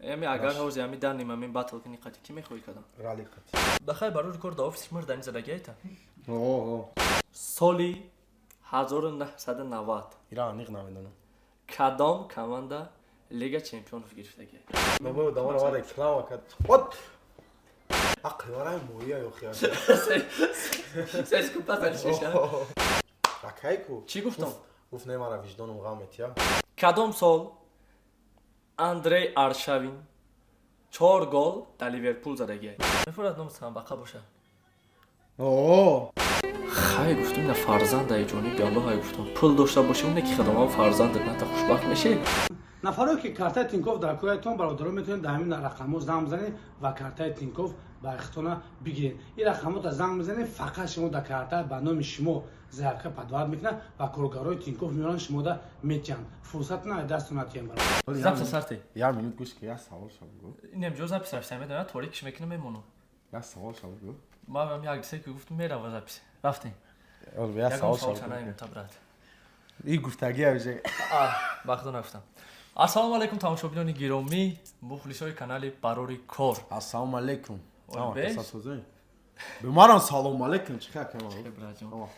Еми агар ҳозир ами даним ами батл кини қати ки мехоҳӣ кадам? Рали қати. Дахай барои рекорд офис мурдани задагиайта. О. Соли 1990 Ира аниқ намедонам. кадом команда Лига Чемпионов гирифтагиай? Бабо давара ва реклама кард. Вот. Ақварай моя ёхия. Сес купаса шиша. Акайку. Чӣ гуфтам? Гуфт немара виҷдонам ғам метия. Кадом сол Андрей Аршавин 4 гол дар Ливерпул задагиай? Мефурад номи самбақа боша. О. Хай гуфтум на фарзандаи ҷониби Аллоҳ ай гуфтум. Пул дошта бошем не ки хадомам фарзандат ната хушбахт мешавед. нафаро ки картаи Тинкофф дар кӯяйтон бародаро метавонед дар ҳамин рақамҳо занг бизанед ва картаи Тинкофф ба ихтона бигиред. Ин рақамҳота занг бизанед, фақат шумо дар карта ба номи шумо заявка падвард мекунад ва коргарои Тинкофф меоранд шумода метиҳанд. Фурсатна дасту натиҳем барои. Записа сарти. Я минут гӯш ки я савол шав гӯ. Инем ҷо запис рафтам медонам торикиш мекунам мемонам. Я савол шав гӯ. Мавам як дисе ки гуфтум мерава запис. Рафтем. Я савол шав. чанаем табрат. И гуфтаги авже. Вақту нафтам. Ассалому алайкум тамошобинони гиромӣ, мухлисои канали Барори кор. Ассалому алейкум. Бе? Бемарам салом алейкум чиха кама.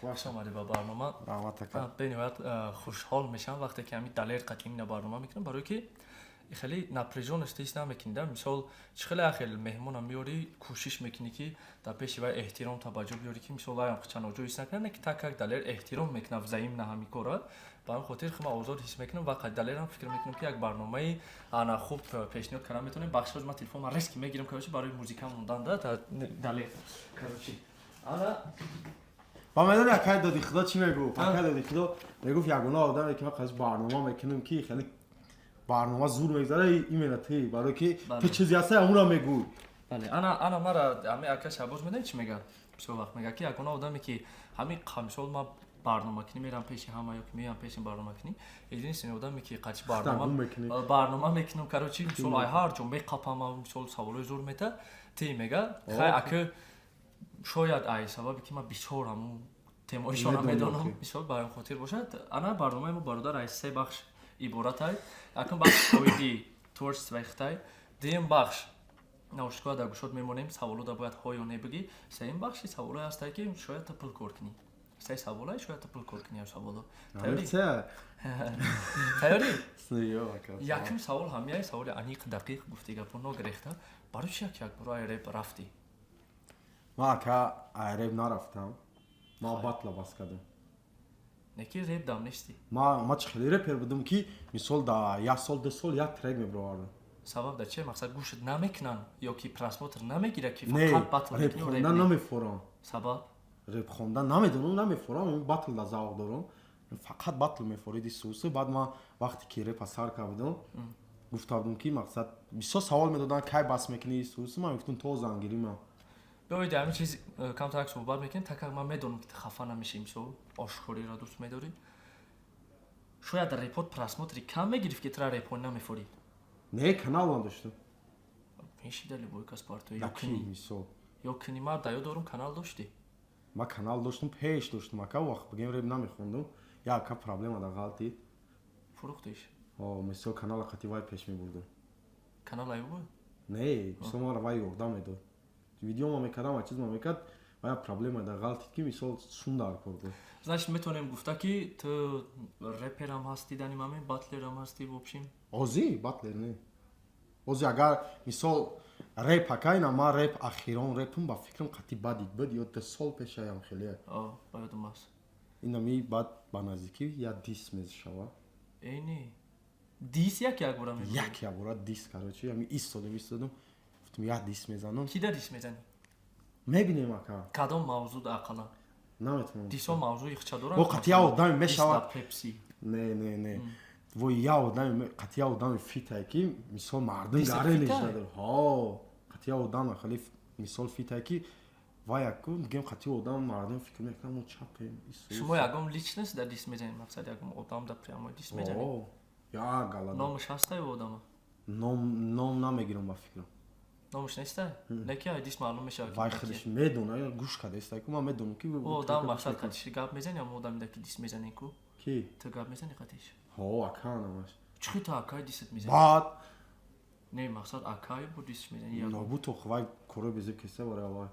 Хуш омадӣ ба барнома. Раматака. Бениҳоят хушҳол мешавам вақте ки ҳамин далер қатъи на барнома мекунам, барое ки хеле напряжённость ҳис намекунӣ. Мисол чӣ хеле ахел меҳмонам меорӣ, кӯшиш мекунӣ ки дар пеши вай эҳтиром таваҷҷӯҳ биёрӣ ки мисол ваям чаноҷо ҳис накунад, не ки так далер эҳтиром мекунад взаимна ҳамин кора. Ба ҳамин хотир хема озод ҳис мекунам ва далерам фикр мекунам ки як барномаи ана хуб пешниҳод кардам метавонем. Бахшҳои ма телефонма резки мегирам короче барои музика мондан да далер. Короче. Ана ба медони акай доди худо чӣ мегуфт? Акай доди худо мегуфт ягона одаме ки ма қаз барнома мекунем ки хеле барнома зур мегзара имена ти барое ки ту чизе ҳастай ҳамонро мегӯй. бале ана мара ҳами ака шабоз медонӣ чӣ мегӯяд? Мисол вақт мегӯяд ки ягона одаме ки ҳамин мисол ма барномакунӣ мерам пеши ҳама ё ки меям пеши барномакунӣ единствен одаме ки қачи барнома мекунам короче мисол ай ҳар ҷо меқапам мисол саволои зур мета ти мега хай ака шояд ай сабабе ки ма бичораму темоишона медонам мисол ба ҳамин хотир бошад. Ана барномаи мо бародар аз се бахш иборатай. Якум бахш оиди творчествоихтай, дуюм бахш наошикоя дар гӯшод мемонем, саволода бояд ҳо ё не бигӣ. Сеюм бахши саволое ҳастай ки шояд та пул кор кунӣ. Се саволае шояд та пул кор кунӣ саволо. Тайёрӣ? Якум савол ҳамияи саволи аниқ дақиқ гуфти гапо ногирехта. Барои чӣ як бора ай реп рафтӣ? Ма ака ай реп нарафтам. Ма батла бас кардам. Не ки реп дам нести. Ма чӣ хеле репер будам ки мисол да як сол ду сол як трек мебаровардам. Сабаб дар чӣ мақсад гӯшат намекунанд ё ки просмотр намегирад ки Не, фақат батл реп хондан намефорам. Сабаб Реп хондан намедонам, намефорам, ин батл да завқ дорам. Фақат батл мефориди сӯсу. Баъд ма вақте ки репа сар кардам, гуфтардум ки мақсад бисёр савол медодан кай бас мекунӣ сӯсу. Ман гуфтам то зангиримам. биёед ҳамин чиз камтарак суҳбат мекунем. Так ман медонам ки хафа намешӣ, мисол ошкориро дӯст медорӣ. Шояд репот просмотри кам мегирифт ки тра репҳо намефорӣ. Не, канал надоштам. Мешидали бойка спарту Ё кини мисол. ё кини мар даё дорум канал доштӣ. Ма канал доштам, пеш доштам, ака вақт бигем реп намехондам. Я ака проблема да ғалтид. Фурӯхтиш? О, мисол канала қати вай пеш мебурдам. Канал ай буд? Не, мисол мара вай ёрдам медод. Видеома мекардам, ва чизма мекард, ва я проблема да ғалтид ки мисол сун дар кор буд. Значит метавонем гуфта ки ту реперам ҳастӣ дани мамин батлерам ҳастӣ в общем. Ози батлер не. Ози агар мисол реп акайна ма реп ахирон репум ба фикрам қати бадид буд ё ду сол пешаям хеле. Ба ёдам аст. Инами баъд ба наздикӣ я дис мешава. Эйни. Дис як бора мебарӣ? Як бора дис короче, ами истодам. Гуфтам як дис мезанам. Кида дис мезанӣ? Мебинем ака. Кадом мавзӯъ ақалан? Наметавонам. Дисо мавзӯи ихча дорад? Бо қати я одаме мешавад. Пепси. Не. Вой я одаме қати я одаме фитае ки мисол мардум гаренеш надор. Ҳо. Қати я одаме хеле мисол фитае ки вай яку мегем қати одам мардум фикр мекунам мо чапем. Шумо ягон личност дар дис мезанед, мақсад ягон одам дар прямо дис мезанед? О, я галада. Номаш ҳастай ӯ одама? Ном намегирам ба фикрам. Номаш нестай? Леки ай дис маълум мешавад ки вай худаш медона, я гӯш кардааст ки ман медонам ки ӯ одам мақсад қатиш гап мезани ям одами ки дис мезанӣ ку? Ки? Ту гап мезани қатиш? Ҳо, аканамаш. Чӣ ту акай дисат мезани? Баъд не мақсад акай будиш медани набуд то хвай коро безе кесе бора ва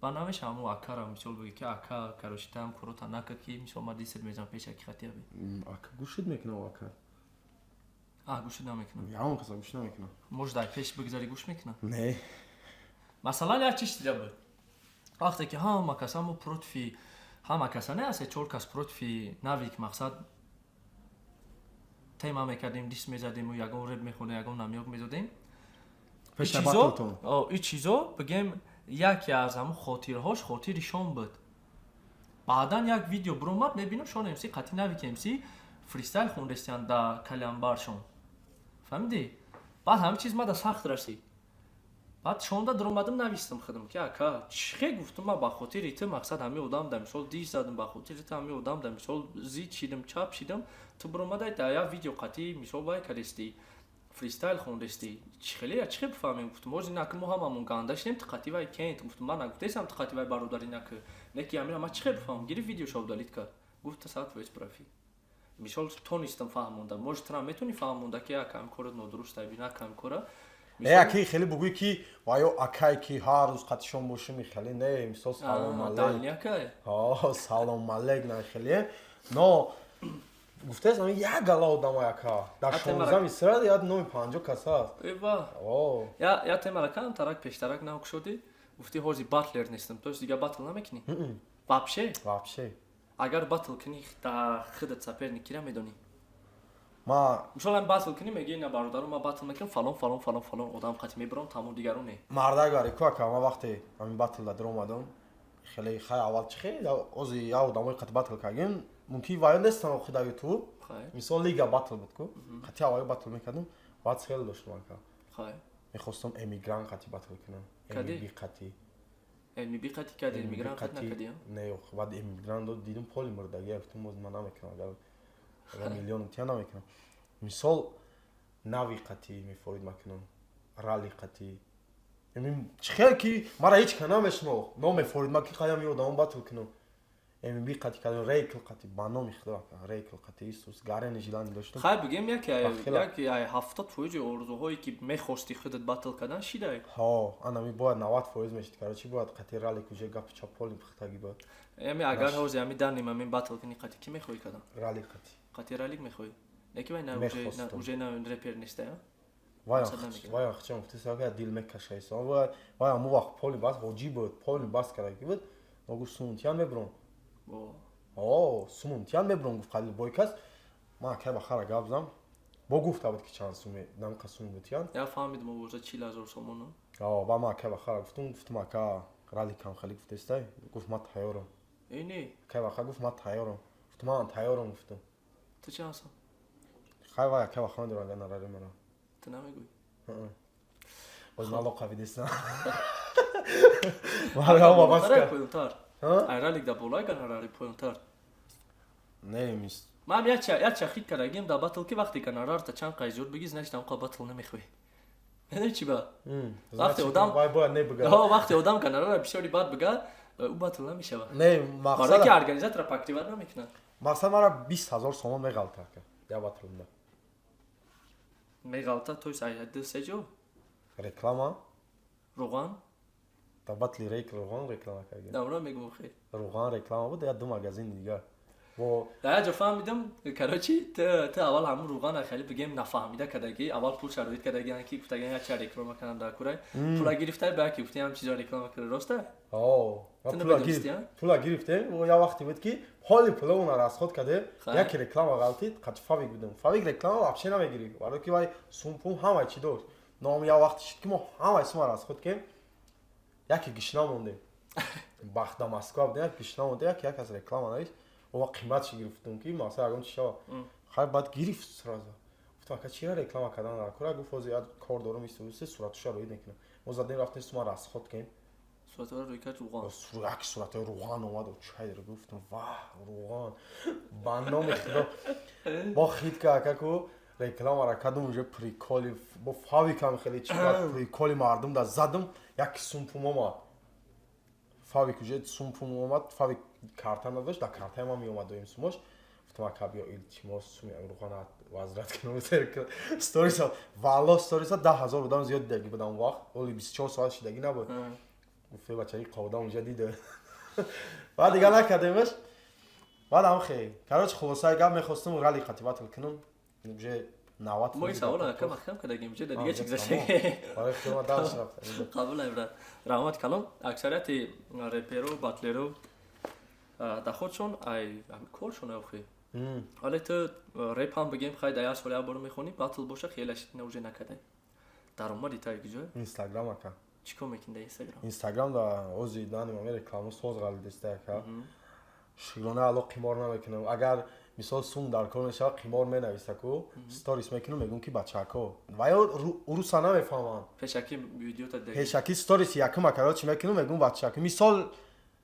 ба навеш ҳаму акара мисол бигӣ ки ака кароши там корота накард ки мисол ма дисет мезан пеш аки хати аби ака гушид мекна ака гӯш намекунам яон каса гуш намекна мож дар пеш бигзари гӯш мекунам не масалан як чиз дида буд вақте ки ҳама касаму против ҳама каса не аст чор кас против навик мақсад тема мекардем дис мезадему ягон реп мехонем ягон намёк мезадем пеш батотон ин чизо бигем яке аз ҳамун хотирҳош хотири шон буд баъдан як видео буромад мебинам шон мс қати навик мс фристайл хондестиян да калянбар шон фаҳмидӣ баъд ҳама чиз мада сахт расид баъд шонда дуромадам навистам худам ки ака чихе гуфтам ма ба хотири ту мақсад ҳамин одам да мисол диш задам ба хотири ту ҳамин одам да мисол зид шидам чап шидам ту буромадай да як видео қати мисол вай кардисти фристайл хондести чихеле я чихе бифаҳмем гуфтам ози наки мо ҳамамон ганда шидем ту қати вай кент гуфтам ман нагуфтаистам ту қати вай бародари наки неки ҳамина ма чихе бифаҳмам гирифт видео шавдалит кард гуфта сад фоиз профи мисол тонистам фаҳмонда мож тура метони фаҳмонда ки як ҳамин кора нодуруст аби нак ҳамин кора яки хеле бугӯй ки ваё акай ки ҳар рӯз қатишон бошим хеле не мисол салом алейк салом алейк на хеле но гуфтаест ами як гала одама яка дар 16 мисрад яд номи 50 каса аст эва я темара кам тарак пештарак навк шуди гуфти ҳози батлер нестам то дига батл намекунӣ вообще агар батл кунӣ да худат соперник кира медонӣ ма мисолан батл кунӣ меги на бародару ма батл мекунам фалон одам қати мебарам тамом дигару не мардагари куака ма вақте ами батл да дромадам хеле хай аввал чихе ози я одамои қати батл кардем мумкин ваё нестам худа ютуб мисол лига батл буд ку қати аввал батл мекардам баъд хеле доштам ака мехостам эмигрант қати батл кунам эмиби қати кади эмигрант қати накади не баъд эмигрант дидам поли мурдаги гуфтам оз ма намекунам агар миллион тия намекунам мисол нави қати мефорид макунам рали қати чихел ки мара ҳеч ка намешно номефорид ма ки қаям ё одамон батл кунам эмиби қати кардам рейкл қати ба номи худо рейкл қати исус гарени жилани доштам хай бигем як 70% орзуҳое ки мехости худат батл кардан шидай анами бояд 90% мешид карочи бояд қати рали куже гапи чаполи пухтаги бояд ами агар ҳози ами даним ами батл кунӣ қати ки мехоҳӣ кардан рали қати ралик мехоҳӣ неки вай уже на репер неста вай ахчам гуфтаиса дил мекашаиса вай ҳамун вақт поли бас ҳоҷӣ буд поли бас кардаги буд ногу сумунтиян мебурам сумунтиян мебурам гуфт қалил бойкас ман акай ба хара гап зам бо гуфта буд ки чанд суме намқа сум бутиян я фаҳмидам овоза 40000 сомон ба ман акай ба хара гуфтам ака рали камхали гуфтаистай гуфт ман тайёрам акай ба хара гуфт ман тайёрам гуфтам ман тайёрам гуфтам ту чӣ ҳастам хай вай акай ба хара дорага нарари мара ту намегӯй оз малоқа видестам мара вабас поюнтар ай ралик да болай ганарали поюнтар не мис ман я чахид кардагим да батл ки вақте ганарарта чанд қайзёр бигӣ значит ҳамқа батл намехоҳӣ медони чӣ ба вақте одам ганарара бисёри бад бига ӯ батл намешавад барое ки организатора пактивар намекунад мақсад мара 20000 сомон меғалта я батлда меғалта тоис айду сеҷо реклама руған да батли рейк руған реклама кардем давра мегӯм хе руған реклама буд я ду магазин дига я ҷо фаҳмидам карочи ту аввал ҳамун руған хеле бигем нафаҳмида кардаги аввал пул шароит кардаги ки гуфтаги яча реклама кардам дар курай пула гирифтай ба ки гуфти ҳам чизо реклама карда роста пула гирифтем я вақте буд ки ҳоли пулавона расход кардем яке реклама ғалтид қачи фавик будам фавик реклама вообще намегирифт барое ки вай сумпум ҳамаи чи дошт ном я вақте шид ки мо ҳамаи сума расход кем яке гишна мондем бахта москва будем як гишна монде як аз реклама навишт ва қиматши гирифтум ки масалан ягон чи шава хай баъд гирифт сразу гуфтам ака чира реклама кардан дар кора гуфт ҳозир як кор дорам истусе суратуша роид мекунам мо задем рафтем сума расход кем суратора рӯй кард руған як суратаи руған омад чайдро гуфтам ваҳ руған ба номи худо бо хидка ака ку рекламара кардам уже приколи бо фавикам хеле чиқад приколи мардум да задам як сумпум омад фавик уже сумпум омад фавик карта надошт да картаи ма меомад доим сумош Guftam akabio iltimos meqruqana vazrat kilometr storiesa valo storiesa 10000 odam ziyod degi budam اون وقت ولی 24 ساعت شدگی نبود گفته بچه‌ای قاودا اونجا دیده بعد دیگه نکردیمش بعد هم خیلی کاروچ خلاصه گپ می‌خواستم ولی خطیبات کنم вже 90 ما این سوال کم کم کردیم چه دیگه چیز زشه آره شما داش رفت قبول ابرات رحمت کلام اکثریت رپرو باتلرو دا خودشون ای کورشون اوخی حالا تو رپ هم بگیم خیلی دیار سوال برو میخونی باتل باشه خیلیش نوجه نکرده در اومدی تا کجا اینستاگرام اکا چیکار میکنی اینستاگرام اینستاگرام دا اوزی دانیم امریکا سوز غال دستکا شیرونه الو قمار نمیکنم اگر مثال سوم در کار نشه قمار مینویسکو استوریس میکنم میگم کی بچه‌کو و یا روسا نمیفهمن پیشکی ویدیو تا دیگه پیشکی استوریس یکم کارا چی میکنم میگم بچه‌کو مثال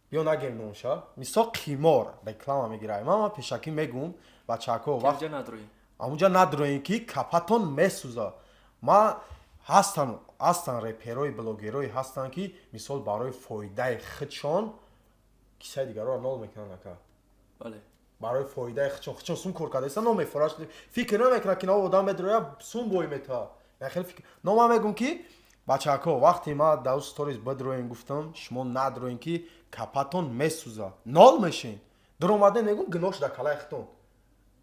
بیا نگیم نوشا مثال قمار رکلام میگیرم اما پیشکی میگم بچه‌کو وقت نداری اونجا ندارین کی کاپاتون میسوزا ما هستن رپروی بلوگروی هستن که مثال برای فایده خودشون کسی دیگر رو نول میکنن اکا بله برای فایده خودشون سون کار کرده است نمیفراش فکر نمیکنه که نه آدم بدره سون بوی میتا نه خیلی فکر نو میگم که بچه‌ها وقتی ما دو استوریز بدروین گفتم شما ندروین که کاپاتون میسوزا نول میشین در اومده میگم گناش در کلای خودتون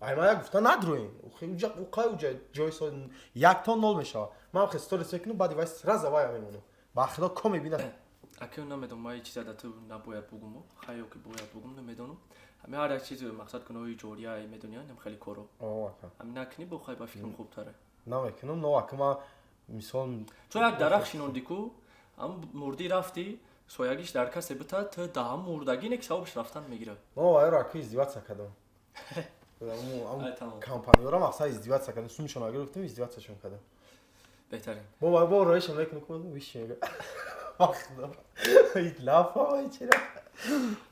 ای ما گفتن ندروین اونجا جای سو یک تا نول میشه من خیلی استوریز میکنم بعد وایس راز وای میمونم با خدا کم میبینم اکنون نمیدونم ما یه چیزی داشته نباید بگم خیلی که باید بگم نمیدونم همه هر چیزی مقصد کنه جوریه میدونیا نم خیلی کارو همین نکنی بخوای با فکرم خوب تره نمیکنم نه اما مثال تو یک درخت شنوندی کو هم مردی رفتی سویاگیش در کسی بتا تا دهم مردگی نک ثوابش رفتن میگیره ما وای را کی ازدواج کردم کمپانی را مقصد ازدواج کردم سومشون اگر گفتم ازدواجشون کردم بهترین با رایش میکنم ویش ایتلافا چرا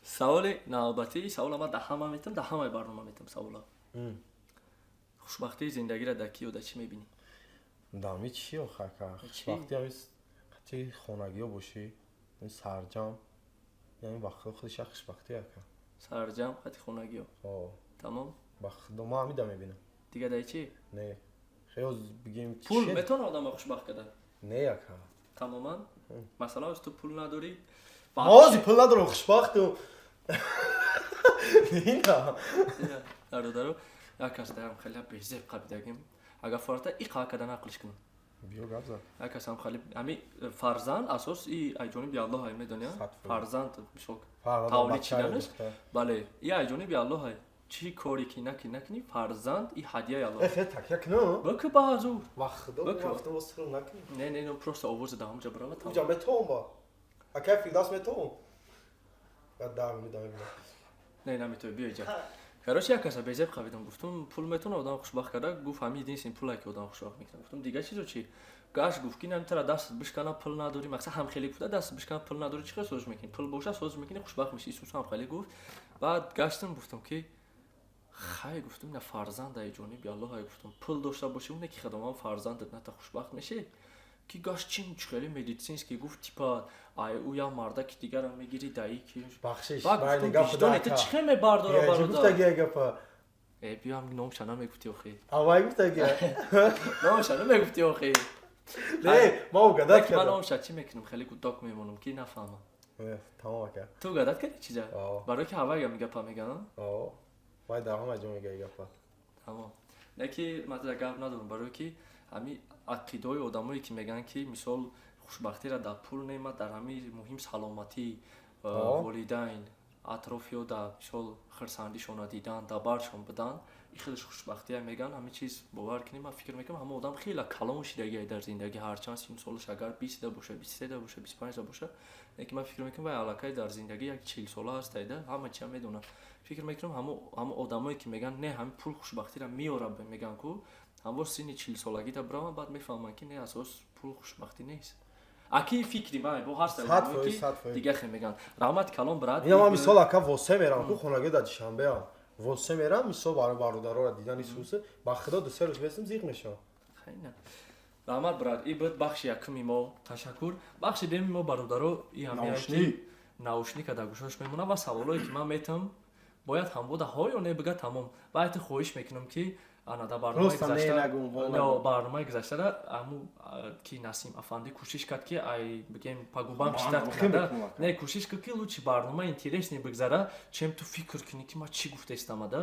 سوال نوبتی سوال ما دهم میتم دهم برنامه میتم سوالا خوشبختی زندگی را در کی و در چی میبینی دامی چی آخه خوشبختی همیست قطعی خونگی باشی این سرجام یعنی وقت خودش خوشبختی اکا سرجام قطعی خونگی تمام وقت دو ما همیده میبینم دیگه در چی نه خیلی بگیم پول میتونه آدم خوشبخت کرده نه اکا تماما مثلا از تو پول نداری مازی پول ندارم خوشبختم نه دارو یک کس دارم خیلی بیزه قبیدگیم اگر فرتا ای قا کردن عقلش کنم بیو گابزا یک کس هم خیلی امی فرزند اساس ای جانب الله های میدونیا فرزند میشوک تولید چیدنش بله ای جانب الله های چی کاری کی نکنی فرزند ای هدیه الله خیلی تکیه کنم بکو بازو وقت واسه رو نکنی نه پروست آواز دهم جا برام اونجا متون با اکه فیلداس متون بعد دارم میدونم نه نمیتونی بیا اینجا کاروش یک کس بیزه قبیدم گفتم پول میتونه آدم خوشبخت کرده گفت همین این پولی که آدم خوشبخت میکنه گفتم دیگه چیزو چی گاش گفت کی نمیتونه دست بشکنه پول نداری مثلا هم خیلی بوده دست بشکنه پول نداری چیکار سوز میکنی پول باشه سوز میکنی خوشبخت میشی سوس هم خیلی گفت بعد گشتم گفتم که خیلی گفتم نه فرزند ای جونی بی الله های گفتم پول داشته باشی اون که خدام فرزندت نه تا خوشبخت میشه کی گاش چین خیلی مدیسینس که گفت تیپا ای او یا مردا که دیگر هم میگیری دایی که بخشش بعد گفتم تو چه میبرداره برادر گفت گه گپا ای بیام نام شنا میگفتی اخی اوای گفت گه نام شنا میگفتی اخی نه ما گدات کردم من نام چی میکنم خیلی گوداک میمونم کی نفهمم تمام کرد تو گدات کردی چیزا برای که هوا یا میگه میگن وای در هم اجازه میگه گپا تمام نه که مثلا گپ ندارم برای که همین عقیدای آدمایی که میگن که مثال خوشبختی را در پول نمیاد در همین مهم سلامتی والدین اطرافیو در مثال خرسندیشون دیدن در برشون بدن این خیلی خوشبختی هم میگن همین چیز باور کنیم من فکر میکنم همه آدم خیلی کلام شدگی در زندگی هر چند سیم سالش اگر 20 باشه 23 باشه 25 باشه اینکه من فکر میکنم وای علاقه در زندگی یک 40 ساله هست ایده همه چی میدونن فکر میکنم همه آدمایی که میگن نه همین پول خوشبختی را میاره میگن کو همون سینی 40 سالگی تا برام بعد میفهمن که نه اساس پول خوشبختی نیست اکی فکری وای با هر سال دیگه خیلی میگن رحمت کلام برات اینا من مثال اکا واسه میرم خو خونگی در شنبه ام واسه میرم مثال برادرها را دیدن سوسه با خدا دو سه روز بسم زیغ میشه خیلی نه رحمت برات ای بود بخش یکمی ما تشکر بخش دوم ما برادرها ای همه ناوشنی که در گوشش میمونه و سوالایی که من میتم бояд ҳам буда ҳо ё не бигӯ тамом баъд хоҳиш мекунам ки ана дар Просто не нагум, ҳо нагум. барномаи гузаштара аму ки Насим Афанди кӯшиш кард ки ай бигем пагубам чиста хеле карда кӯмак не кӯшиш кард ки лучи барнома интересни бигзара чем ту фикр кунӣ ки ман чӣ гуфтаистам да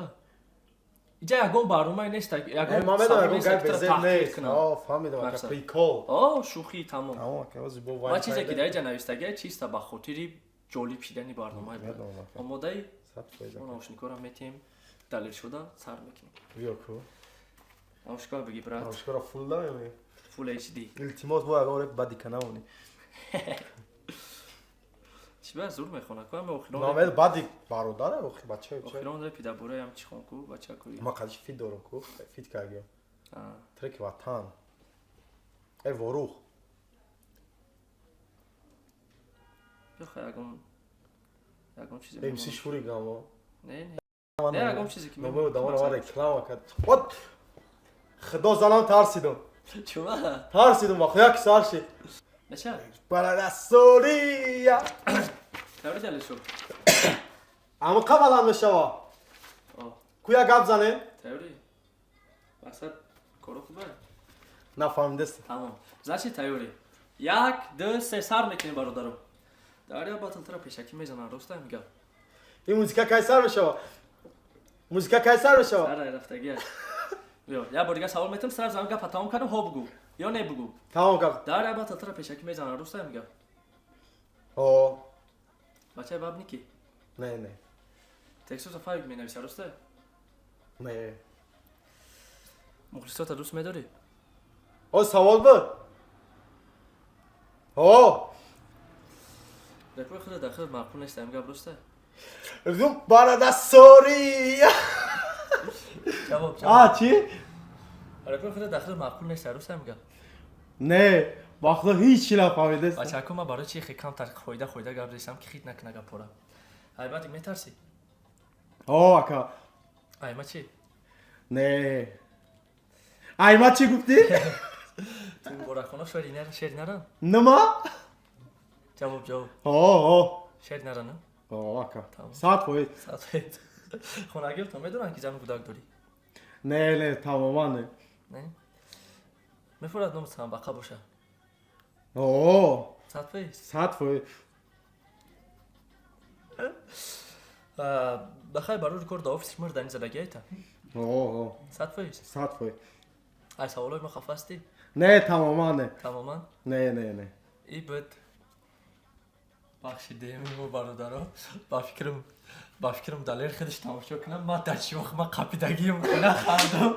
иҷа ягон барномае нест ягон мамедам савол ягон нест, гап ки тра безед таҳқиқ нест кунам. фаҳмидам ака Мақсад. прикол шӯхӣ тамом тамом ака ози бо ва чизе ки дар иҷа навистагия чиста ба хотири ҷолиб шидани барномае буд Медонам, ака. омодаи сад фоиз он наушникора метем далел шуда сар мекунем биё ку наушникор бигӣ брат наушникора фул даем full hd илтимос бо ягон реп бади канавони чӣ ба зур мехона ку ама охирон намед бади бародаре охи бачаи чай охирон репи дар бораи ам чӣ хон ку бачакуи ма қадиш фит дорам ку фит кардем треки ватан ворух бихо ягон чизе мс шури гамо не не ягон чизе ки мебо дамона реклама кард вот худо занам тарсидам чума тарсидам ва як сар шид бача барадасория таври далешо ама қабалам мешава куя гап зане таври масад коро хуба нафаҳмидест тамом значит тайёри 1 2 3 сар мекунем бародаро даря батлтара пешакӣ мезанан роста мегам ин музика кай сар мешава музика кай сар мешава сара рафтагия бё я бор дигар савол метам сар зам гапа тамом кардам ҳо бугу ё не бугу тамом кар даря батлтара пешакӣ мезанан роста мегам о бачаи баб ники не не тексту файг менависа роста не мухлисота дӯст медорӣ о савол буд о репои худо дар худ маъқул нест ам гап роста рум барадасория ҷавоб чӣ репои худо дар худ маъқул нест роста мегам не вақто ҳеҷ чӣ нафаҳмидест бачаку ма барои чи хе камтар хойда гап зесам ки хит накуна гапора айбати метарсӣ о ака айма чи не айма чӣ гуфтӣ ту борахона шер наран нима ҷавоб о шер наран о ака Тамом. 100%. хонагиёто медонанд ки зану гудак дорӣ не не тамоман не не мефурад номусам бақа боша о 100%. 100%. бахай барои рекорд офис мар дани задагиайта о 100%. 100%. ай саволои ма хаф ҳастӣ не тамоман не тамоман не не не и буд бахши деми мо бародаро ба фикрам далер худаш тамошо кунам ма дар шох ма қапидагиам нахардам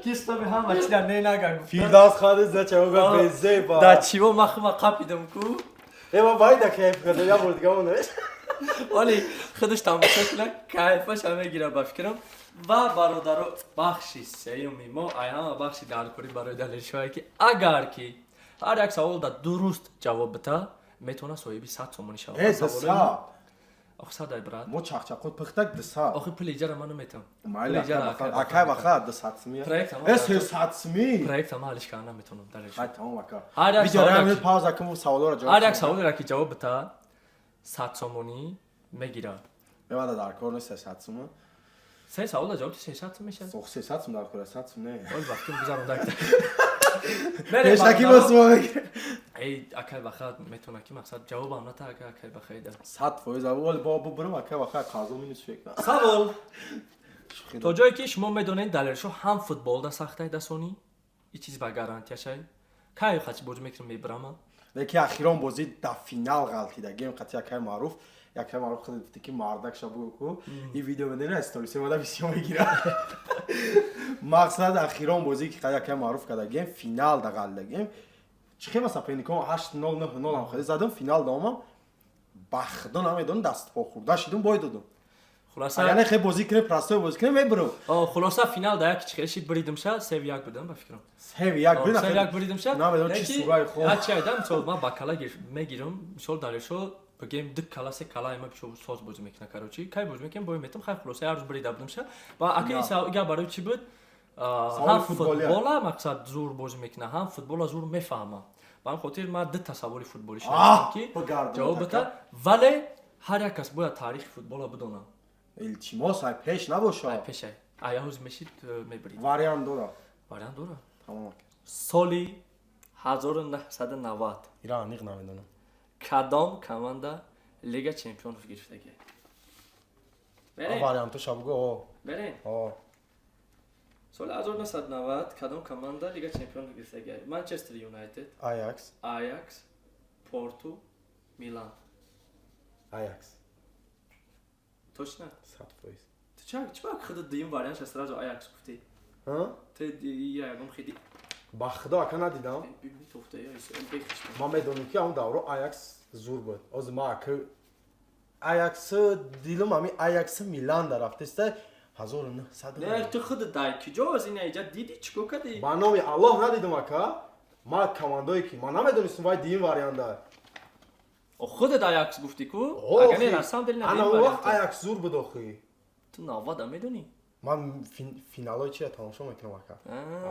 кистоби ҳама чи дар не нагам фирдавс хади зачава безеба дар чиво ма хума қапидам ку эма байда кайф када я бор дигам не вале худаш тамошо кунам кайфаш мегирам ба фикрам ва бародаро бахши сеюми мо ай ҳама бахши даркорӣ барои далершое ки агар ки ҳар як савол да дуруст ҷавоб бита метавона соҳиби 100 сомонӣ шавад деса охи садай брат мо чақчақот пихтак деса охи пули иҷара ману метам майла акай ваха десатсми Проектама эс сатсми проектама ҳалиш карда наметавонам далершо ай тамом ака ҳар як видео саволе рамни пауза кум саволора ҷавоб ҳар як саволеро ки ҷавоб бита 100 сомонӣ мегирад мевада дар кор нест сатсми се савола ҷавоби 300 сом мешавад сохсе сатсми дар кор сатсми не ой вақтим гузаронда пешаки босмо эй акай вақт метавона ки мақсад ҷавобам ната акай бахайда 100% аввал бо бурам акай ваха қазо минус фекр савол то ҷое ки шумо медонед далершо ҳам футбол да сахтай дасонӣ и чиз ба гарантияшай кай хачи боҷ мекрам мебирама леки ахирон бозӣ да финал ғалтидагем қати якай маъруф худ гуфти ки мардак шабу ку и видео медонӣ сторисе мада бисёр мегира мақсад ахирон бозӣ ки якай маъруф кардагем финал да ғалтидагем чӣ хел маса пеникон 8-0 9-0 ам хади задам финал даомам ба худо намедонам дастпо хурда шидум бой додум агар не хел бозӣ кунем простой бозӣ кунем мебирам хулоса финал да як чихел шид бридимша 3-1 будам ба фикрам 3-1 бридимша намедонам чӣ сураи хоб ачи айдам мисол ман ба кала мегирам мисол далершо бигем ду кала се кала ма пишо соз бозӣ мекунам карочи кай бозӣ мекунам бой метам хай хулоса ҳар рӯз брида будамша ва акай га барои чӣ буд ҳам футбола мақсад зур бозӣ мекунам ҳам футбола зур мефаҳмам ба ин хотир ман ду тасаввури футболӣ шунастам ки ҷавоб бита вале ҳар як кас бояд таърихи футбола бидонад илтимос ай пеш набоша. ай пешай аяҳуз мешид мебарид Вариант дора. вариант дора Тамом. соли 1990 Ира аниқ намедонам. кадом команда лига чемпионов гирифтагӣ берем Вариантоша бугу. берем О. соли 1990 кадом команда лига чемпионов гирифтагӣ манчестер юнайтед Аякс. аякс порту милан Аякс. точно 100%. ты чак худо дуюм вариантша сразу аякс гуфтӣ Ҳа? ты ягон хиди Ба худо ака надидам. бибини тофтаи бехиш Ма медонам ки он давро Аякс зур буд. Оз ма ака Аякс дилам ами Аякс Милан дарафтеста 1900. не ты худ дай киҷо аз ин айҷа диди чико кади Ба номи Аллоҳ надидам ака. Ма командое ки ма намедонистам вай дим варианда. خودت آیاکس گفتی کو؟ آه، اگر خی. نه رسام دل انا ندیم اون وقت ولی Аякс зур буд охи. تو نواد میدونی؟ Ман финалои чи тамошо мекунам ака.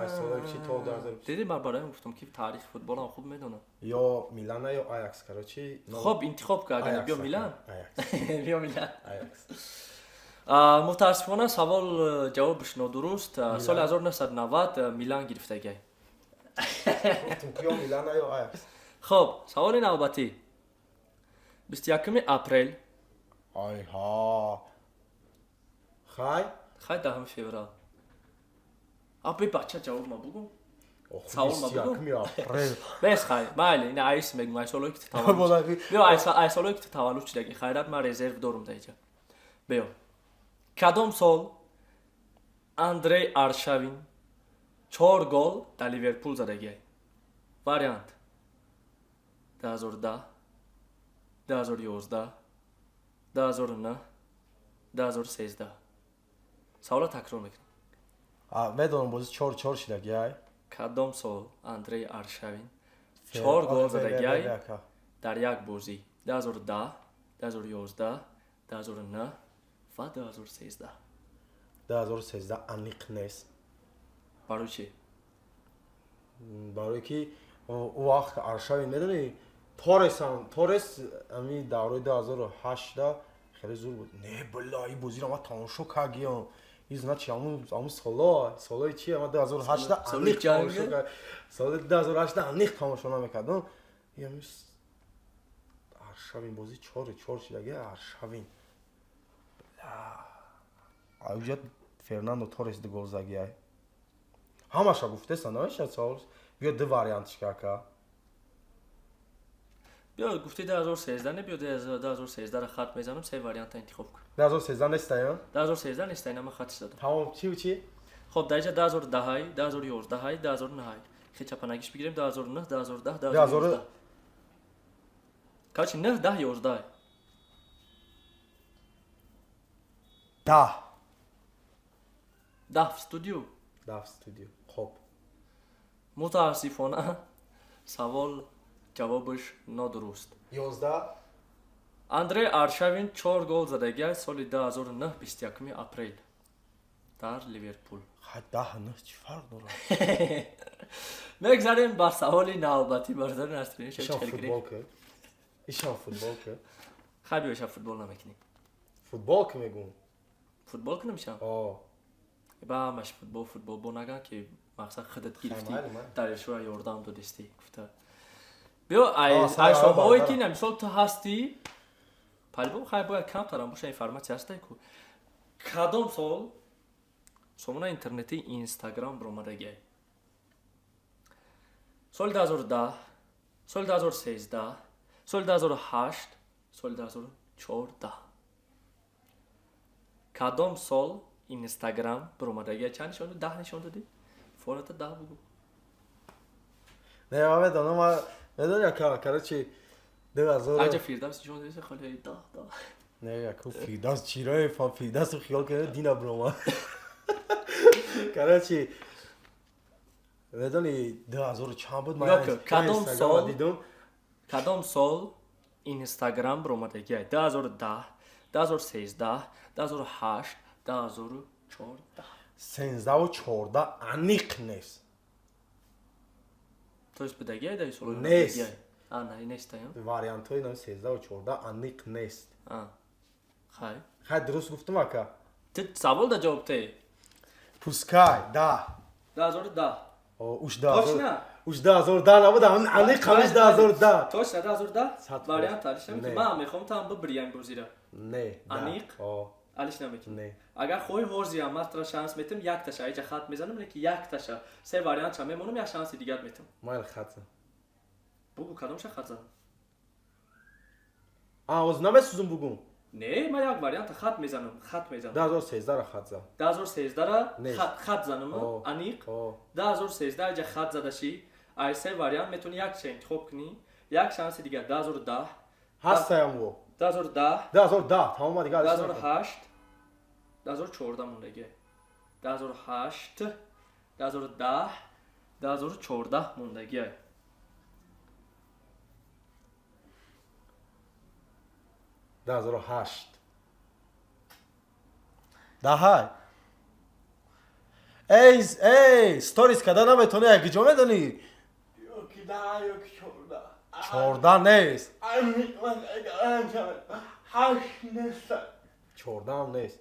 Ай солои чи то 2000. دیدی من برایم گفتم که تاریخ فوتبال هم خوب میدونم Ё Милана ё Аякс короче. خب انتخاب که اگر بیا میلان Аякс. بیا میلان Аякс. متاسفانه سوال جوابش نادرست سال 1990 میلان گرفتگی Гуфтам ки ё Милана ё Аякс. خب سوال نوبتی 21 اپریل Ай ҳа. Хай. خیلی دهم فеврал ابی بچه جواب ما بگو Ох, Саул ма бугу? якми апрел. بس خیلی майли ина айс мегум ай солое ки ту таваллуд Болаги. биё ай солое ки ту таваллуд шудаги хайрат ман резерв дорум даиҷа биё кадом сол андрей аршавин 4 гол дар ливерпул задагиай вариант 2010 2011 2009 2013 савола такрор мекунам А медонам бози 4-4 шудаги ай. кадом сол андрей аршавин 4 гол задагиай Ака. дар як бозӣ 2010 2011 2009 ва 2013 2013 аниқ нест. барои чи Барои ки он вақт Аршавин медони Торес ами даврои 2008 хеле зур буд. Не била и бозиро ма тамошо кардем. И значи аму солои чи ама 2008 Соли аниқ ҷанг? тамошо кард. Соли 2008 аниқ тамошо намекардам. И ами Аршавин бози 4 шудаги Аршавин. Ауҷат Фернандо Торес ду гол заги ай. Ҳамаша гуфтеса навешад савол. Биё ду вариантиш ака. биё гуфти 2013 не биё 2013 ро хат мезанам се варианта интихоб кун 2013 нестаё? 2013 нестайна ман хатиш дадам Тамом чи? хоб дар иҷа 2010 2011 2009 хе чапанагиш бигирем 2009 2010 2000 2011 короче 9 10 11 Да. 10 в студио Да, в студио. Хоб. мутаассифона савол ҷавобаш нодуруст 11 андрей аршавин 4 гол задагиай соли 2009 21 апрел дар ливерпул хада не чи фарқ дорад. мегзарем ба саволи навбатӣ бардори настрини Ишон футболка. Ишон футболка. хайби беша футбол намекунем Футболка мегум. футбол кунамишам О. ба маш футбол бо наган ки мақсад худат гирифтӣ Хамайли ман. дар ишора ёрдам додистӣ гуфта биё сай ай шобаҳое бардара. ки намисол ту ҳастӣ палбо хай бояд камтарам боша информатсия ҳастай ку кадом сол сомона интернети инстаграм баромадагиай соли 2010 соли 2013 соли 2008 соли 2014 кадом сол инстаграм баромадагиай чанд нишон додӣ 10 нишон додӣ фората 10 бугу Не, ма медонам, ма медони ака, короче 2000 аҷа фирдавс нишон додӣ хали 10 Не, ака Фирдавс чирои Фирдавс хиёл карда дина брома. Короче медони 2000 чанд буд Ёк, кадом сол? дидум. кадом сол инстаграм баромадагиай 2010 2013 2008 2014 13-14 аниқ нест. то есть бидагиай даи соло Нест. не нестаям Вариантои нам 13-14 аниқ нест. хай хай дуруст гуфтам ака ту савол да ҷавоб те пускай да 2010 уш точно 2010 набуд ани қамиш 2010 точно 2010 100%. вариант алиш Не. намекунам ман мехоҳам там бибриям бозира не да. Аниқ? О, алиш намекунам не агар хоҳи ҳозирам матра шанс метам якташа иҷа хат мезанам не ки якташа се вариантша мемонам як шанси дигар метам майли хатса бугу кадомша хат занам оз намесӯзум бугум не ман як варианта хат мезанам 2013 ра хатса 2013 Не. хат занам О. аниқ о 2013 иҷа хат задаши ай се вариант метавони якша интихоб кунӣ як шанси дигар 2010 ҳастаям во 2010 2010 тамома дигар 2008 2014 мондагӣ 2008 2010 2014 мондагӣ 2008 даҳай эй сторис када наметони якиҷо медонӣ Yoki daha yoki şurada. 14 нест Anlıklar egalanacağım. Haş neyse. 14 нест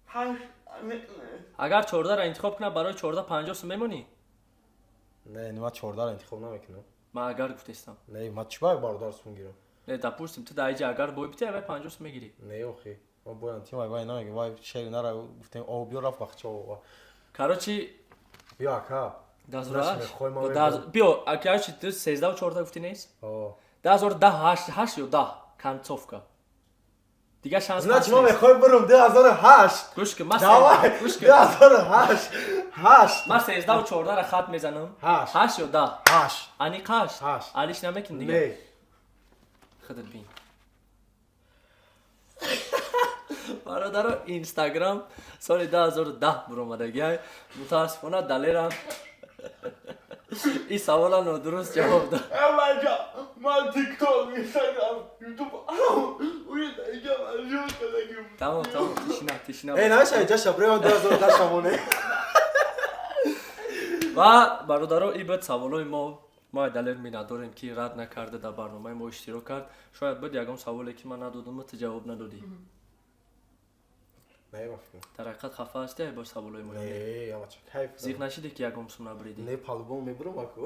Haş anlıklar. агар 14 ра интихоб кунам барои 14 сум мемонӣ не нима 14 ра интихоб намекунам ман агар гуфтестам не ма чибак бародарсум гирам не дапурсим ту даиҷа агар бой бите авай 50 сум мегирӣ не охи ма боям тим вай намегӣ вай шери нара гуфтем об биё рафт бахча ова короче биё ака 2008 биё короче ту 13 ва 14 гуфтӣ нест о 2010 8 ё 10 концовка дигар шанс значи ма мехоем бирум 2008 гӯш кун ман давай гӯш кун 2008 8 ман 13 ва 14 ра хат мезанам Ҳашт. 8 ё 10 8 аниқ 8 8 алиш намекун дигар не худат бин бародаро инстаграм соли 2010 буромадагӣ мутаассифона далерам ин савола нодуруст ҷавоб дод Evvelce mal TikTok, Instagram, YouTube. Uyuyacağım. Acıyor kadar тамом тишина эй навешай ҷаша брем 2010 шамоне ва бародаро ин буд саволои мо далер миннатдорем ки рад накарда дар барномаи мо иштирок кард шояд буд ягон саволе ки ман надодам ту ҷавоб надодӣ не мафикр дар ҳақиқат хафа ҳастӣ ай бо саволои мо не ама ча кайф зиқ нашиде ки ягон сум набуридӣ не палбон мебурам аку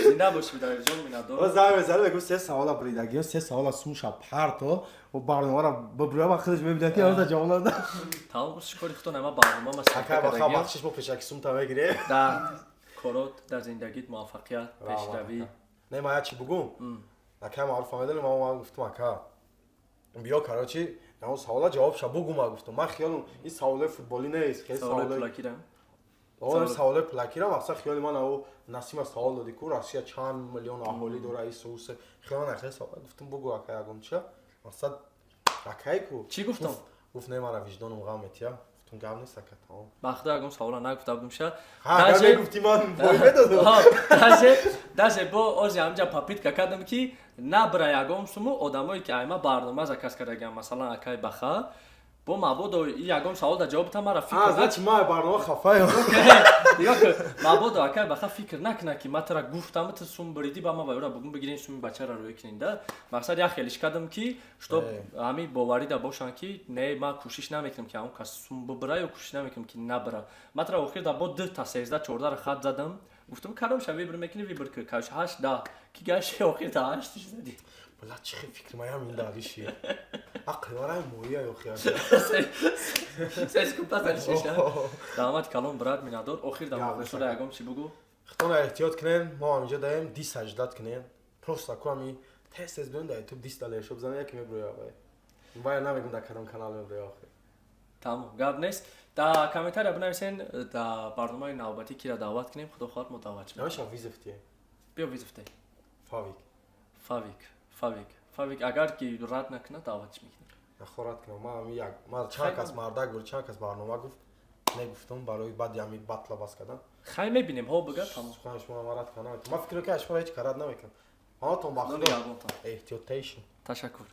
зинда бошӣ бидарҷон миннатдор о зай мезанам мегӯ се савола буридагиё се савола сумша парто ва барномаро бибурам ва худаш мебинад ки ҳоза ҷавоб нада тамом шикори худтон ама барнома ака ба хабар чиш мо пешаки сумта мегире дар корот дар зиндагит муваффақият пешравӣ не ма ячи бугум ака маъруф фаҳмидали ма гуфтам ака биё короче намо савола ҷавобша бугу ма гуфтам ман хиёлам ин саволаи футболӣ нест хеле саволаи саволаи пулакира саволаи пулакира мақсад хиёли ман аво насима савол доди ку россия чанд миллион аҳолӣ дора ин соусе хиёли ман хеле савол гуфтам бугу ака ягонча мақсад акай ку чӣ гуфтам гуфт не мана виҷдонам ғам метия гуфтам гап нест ака тамом ба худо ягон савола нагуфта будимша ҳа мегуфти ман бой медодам даже бо ози ҳамҷа папитка кардам ки набра ягон суму одамое ки айма барнома заказ кардагиам масалан акай баха бо мабодо ягон савол да ҷавобта мара фикр значи ма барнома хафаем мабодо акай баха фикр накуна ки ма тара гуфтам ту сум буриди ба ма вайора бугум бигирин суми бачара рӯй кунин да мақсад як хелиш кардам ки чтоб ҳами боварида бошанд ки не ма кӯшиш намекунам ки ҳамон кас сум бубира ё кӯшиш намекунам ки набира ма тара охир да бо 2 та 13 14 ра хат задам гуфтам кадомша вибр мекунӣ вибр ки каш 8 10 ки гаши охир та 8 задӣ бала чӣ хел фикр маям ин далиши ақли вараи моия ёхи сескупасалшиша даъмат калом брат миннатдор охир да мохлисора ягон чӣ бугу хитона эҳтиёт кунен мо ҳаминҷо даем дис саҷдат кунен просто ку ҳами тез биён дар ютуб дис далешо бизанем яке мебурӯя вай намегум дар кадом канал мебурӯя охир тамом гап нест дар комментария бинависен дар барномаи навбатӣ кира даъват кунем худо хоҳад мо даъват шудем намеша визифтие биё визифте фавик фавик агар ки рад накуна даъватш мекунем нахорат кунам ма чанд кас мардак буд чанд кас барнома гуфт негуфтам барои баъди ҳами батла бас кардан хай мебинем ҳо бигар тамом сухани шумо рад кунам ма фикр мекунам шумо ҳеч кар рад намекунам ҳаматон ба худо ноли ягонтон эҳтиёттаишин ташаккур